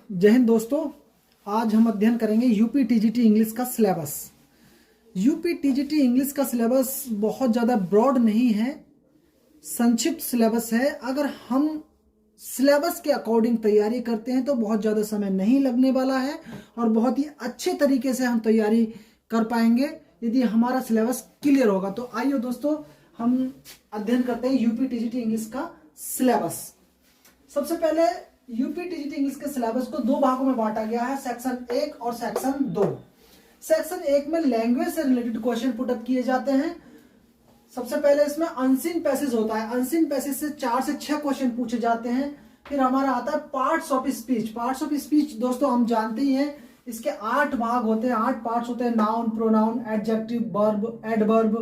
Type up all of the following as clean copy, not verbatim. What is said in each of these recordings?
जय हिंद दोस्तों। आज हम अध्ययन करेंगे यूपी टीजीटी इंग्लिश का सिलेबस। यूपी टीजीटी इंग्लिश का सिलेबस बहुत ज़्यादा ब्रॉड नहीं है, संक्षिप्त सिलेबस है। अगर हम सिलेबस के अकॉर्डिंग तैयारी करते हैं तो बहुत ज़्यादा समय नहीं लगने वाला है और बहुत ही अच्छे तरीके से हम तैयारी कर पाएंगे यदि हमारा सिलेबस क्लियर होगा। तो आइए दोस्तों, हम अध्ययन करते हैं यूपी टीजीटी इंग्लिश का सिलेबस। सबसे पहले यूपी टीजीटी इंग्लिश के सिलेबस को दो भागों में बांटा गया है, सेक्शन 1 और सेक्शन 2। सेक्शन 1 में लैंग्वेज से रिलेटेड क्वेश्चन पुटअप किए जाते हैं। सबसे पहले इसमें अनसीन पैसेज होता है। अनसीन पैसेज से 4 से 6 क्वेश्चन पूछे जाते हैं। फिर हमारा आता है parts of speech. Parts of speech दोस्तों हम जानते ही हैं, इसके 8 भाग होते हैं, 8 पार्ट्स होते हैं। Noun, pronoun, adjective, verb, adverb,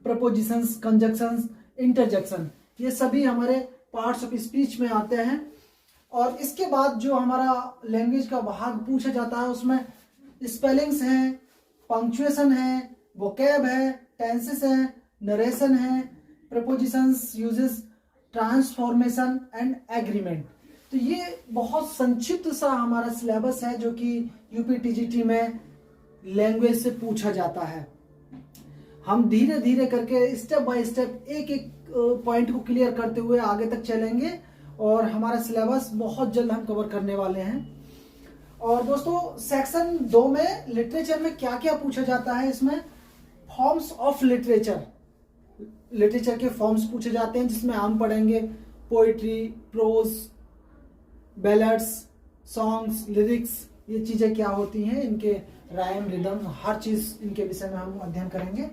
propositions, conjunctions, interjection, ये सभी हमारे पार्ट्स ऑफ स्पीच में आते हैं। और इसके बाद जो हमारा लैंग्वेज का भाग पूछा जाता है उसमें स्पेलिंग्स हैं, पंक्चुएशन है, वोकैब है, टेंसेस है, नरेशन है, propositions, uses, transformation and agreement. तो ये बहुत संक्षिप्त सा हमारा सिलेबस है जो कि यूपी टीजीटी में लैंग्वेज से पूछा जाता है। हम धीरे धीरे करके स्टेप बाय स्टेप एक एक पॉइंट को क्लियर करते हुए आगे तक चलेंगे और हमारा सिलेबस बहुत जल्द हम कवर करने वाले हैं। और दोस्तों सेक्शन 2 में लिटरेचर में क्या क्या पूछा जाता है, इसमें फॉर्म्स ऑफ लिटरेचर, लिटरेचर के फॉर्म्स पूछे जाते हैं जिसमें हम पढ़ेंगे poetry, prose, ballads, songs, lyrics, ये चीजें क्या होती हैं, इनके राइम, रिदम, हर चीज इनके विषय में हम अध्ययन करेंगे।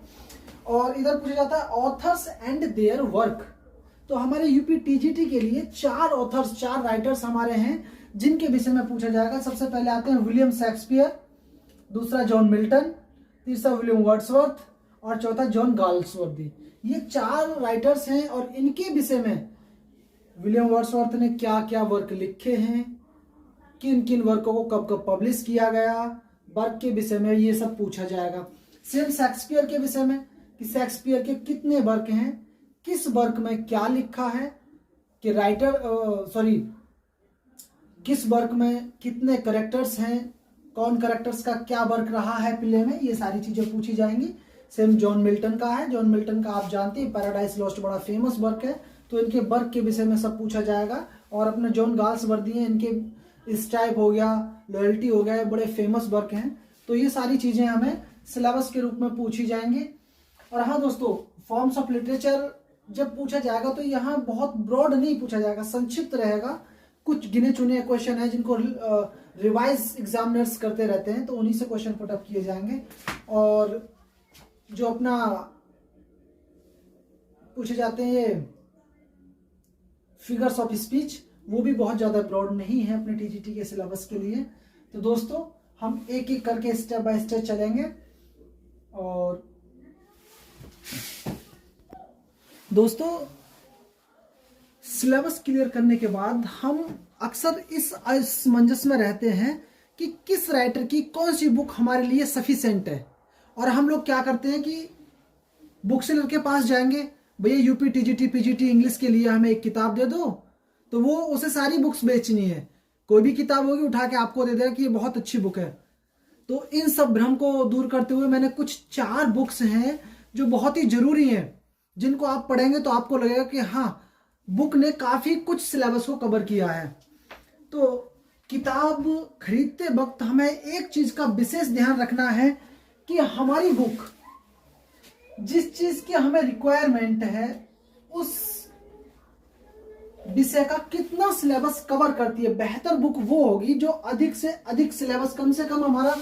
और इधर पूछा जाता है ऑथर्स एंड देयर वर्क। तो हमारे यूपी टीजीटी के लिए 4 ऑथर्स, 4 राइटर्स हमारे हैं जिनके विषय में पूछा जाएगा। सबसे पहले आते हैं विलियम शेक्सपियर, दूसरा जॉन मिल्टन, तीसरा विलियम वर्ड्सवर्थ और चौथा जॉन गाल्सवर्दी। ये 4 राइटर्स हैं और इनके विषय में विलियम वर्ड्सवर्थ ने क्या क्या वर्क लिखे हैं, किन किन वर्कों को कब कब पब्लिश किया गया, वर्क के विषय में ये सब पूछा जाएगा। सेम शेक्सपियर के विषय में कि शेक्सपियर के कितने वर्क हैं, किस वर्क में क्या लिखा है, कि राइटर किस वर्क में कितने करेक्टर्स हैं, कौन करेक्टर्स का क्या वर्क रहा है प्ले में, ये सारी चीजें पूछी जाएंगी। सेम जॉन मिल्टन का है। जॉन मिल्टन का आप जानते हैं पैराडाइज लॉस्ट बड़ा फेमस वर्क है, तो इनके वर्क के विषय में सब पूछा जाएगा। और अपने जॉन गाल्सवर्दी हैं, इनके स्टाइप हो गया, लॉयल्टी हो गया, बड़े फेमस वर्क हैं। तो ये सारी चीजें हमें सिलेबस के रूप में पूछी जाएंगी। और हाँ दोस्तों, फॉर्म्स ऑफ लिटरेचर जब पूछा जाएगा तो यहाँ बहुत ब्रॉड नहीं पूछा जाएगा, संक्षिप्त रहेगा। कुछ गिने चुने क्वेश्चन है जिनको रिवाइज एग्जामिनर्स करते रहते हैं, तो उन्हीं से क्वेश्चन पुटअप किए जाएंगे। और जो अपना पूछे जाते हैं फिगर्स ऑफ स्पीच, वो भी बहुत ज्यादा ब्रॉड नहीं है अपने टीजीटी के सिलेबस के लिए। तो दोस्तों हम एक एक करके स्टेप बाय स्टेप चलेंगे। और दोस्तों सिलेबस क्लियर करने के बाद हम अक्सर इस असमंजस में रहते हैं कि किस राइटर की कौन सी बुक हमारे लिए सफिशिएंट है। और हम लोग क्या करते हैं कि बुक सेलर के पास जाएंगे, भैया यूपी टीजीटी पीजीटी इंग्लिश के लिए हमें एक किताब दे दो, तो वो उसे सारी बुक्स बेचनी है, कोई भी किताब होगी उठा के आपको दे देगा कि ये बहुत अच्छी बुक है। तो इन सब भ्रम को दूर करते हुए मैंने कुछ 4 बुक्स हैं जो बहुत ही जरूरी हैं, जिनको आप पढ़ेंगे तो आपको लगेगा कि हाँ, बुक ने काफी कुछ सिलेबस को कवर किया है। तो किताब खरीदते वक्त हमें एक चीज का विशेष ध्यान रखना है कि हमारी बुक जिस चीज की हमें रिक्वायरमेंट है उस विषय का कितना सिलेबस कवर करती है। बेहतर बुक वो होगी जो अधिक से अधिक सिलेबस, कम से कम हमारा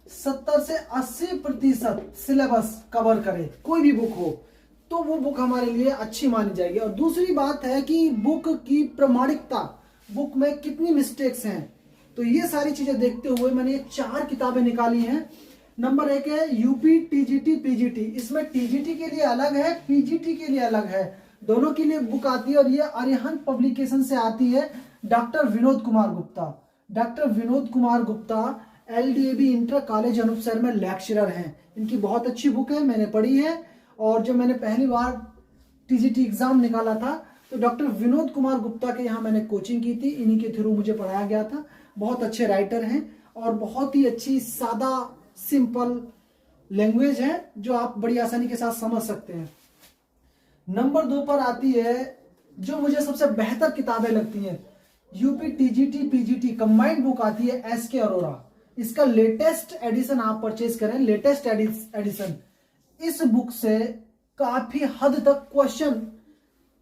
70 से 80% सिलेबस कवर करे। कोई भी बुक हो तो वो बुक हमारे लिए अच्छी मानी जाएगी। और दूसरी बात है कि बुक की प्रामाणिकता, बुक में कितनी मिस्टेक्स हैं। तो ये सारी चीजें देखते हुए मैंने 4 किताबें निकाली हैं। नंबर 1 है यूपी टीजीटी पीजीटी। इसमें टीजीटी के लिए अलग है, पीजीटी के लिए अलग है, दोनों के लिए बुक आती है। और ये अरिहंत पब्लिकेशन से आती है। Doctor Vinod Kumar Gupta, doctor Vinod Kumar Gupta LDAB inter college Anupshahr में लेक्चरर हैं। इनकी बहुत अच्छी बुक है, मैंने पढ़ी है। और जब मैंने पहली बार टीजीटी एग्जाम निकाला था तो डॉक्टर विनोद कुमार गुप्ता के यहाँ मैंने कोचिंग की थी, इन्हीं के थ्रू मुझे पढ़ाया गया था। बहुत अच्छे राइटर हैं और बहुत ही अच्छी सादा सिंपल लैंग्वेज है जो आप बड़ी आसानी के साथ समझ सकते हैं। नंबर 2 पर आती है जो मुझे सबसे बेहतर किताबें लगती हैं, UP TGT PGT combined book आती है एसके अरोरा। इसका लेटेस्ट एडिशन आप परचेज करें, लेटेस्ट एडिशन। इस बुक से काफी हद तक क्वेश्चन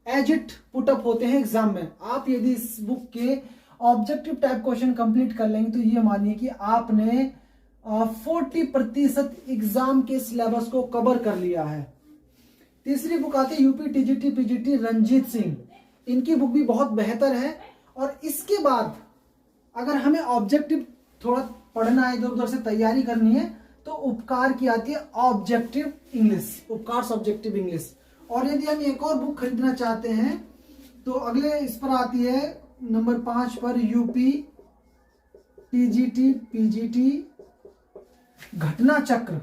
एज इट पुटअप होते हैं एग्जाम में। आप यदि इस बुक के ऑब्जेक्टिव टाइप क्वेश्चन कंप्लीट कर लेंगे तो ये मानिए कि आपने 40% एग्जाम के सिलेबस को कवर कर लिया है। तीसरी बुक आती है UP TGT PGT Ranjeet Singh, इनकी बुक भी बहुत बेहतर है। और इसके बाद अगर हमें ऑब्जेक्टिव थोड़ा पढ़ना है, इधर उधर से तैयारी करनी है, तो उपकार की आती है ऑब्जेक्टिव इंग्लिश, उपकार ऑब्जेक्टिव इंग्लिश। और यदि हम एक और बुक खरीदना चाहते हैं तो अगले इस पर आती है नंबर 5 पर यूपी टीजीटी पीजीटी घटना चक्र।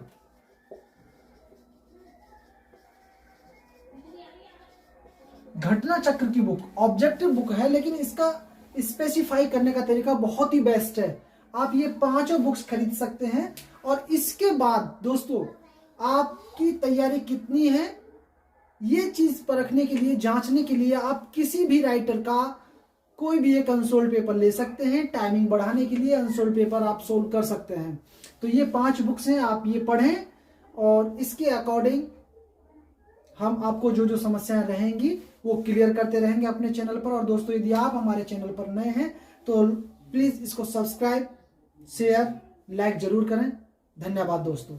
घटना चक्र की बुक ऑब्जेक्टिव बुक है, लेकिन इसका स्पेसिफाई करने का तरीका बहुत ही बेस्ट है। आप ये 5 बुक्स खरीद सकते हैं। और इसके बाद दोस्तों आपकी तैयारी कितनी है ये चीज परखने के लिए, जांचने के लिए आप किसी भी राइटर का कोई भी एक अनसोल्ड पेपर ले सकते हैं। टाइमिंग बढ़ाने के लिए अनसोल्ड पेपर आप सोल्व कर सकते हैं। तो ये 5 बुक्स हैं, आप ये पढ़ें और इसके अकॉर्डिंग हम आपको जो जो समस्याएं रहेंगी वो क्लियर करते रहेंगे अपने चैनल पर। और दोस्तों यदि आप हमारे चैनल पर नए हैं तो प्लीज इसको सब्सक्राइब, शेयर, लाइक जरूर करें। धन्यवाद दोस्तों।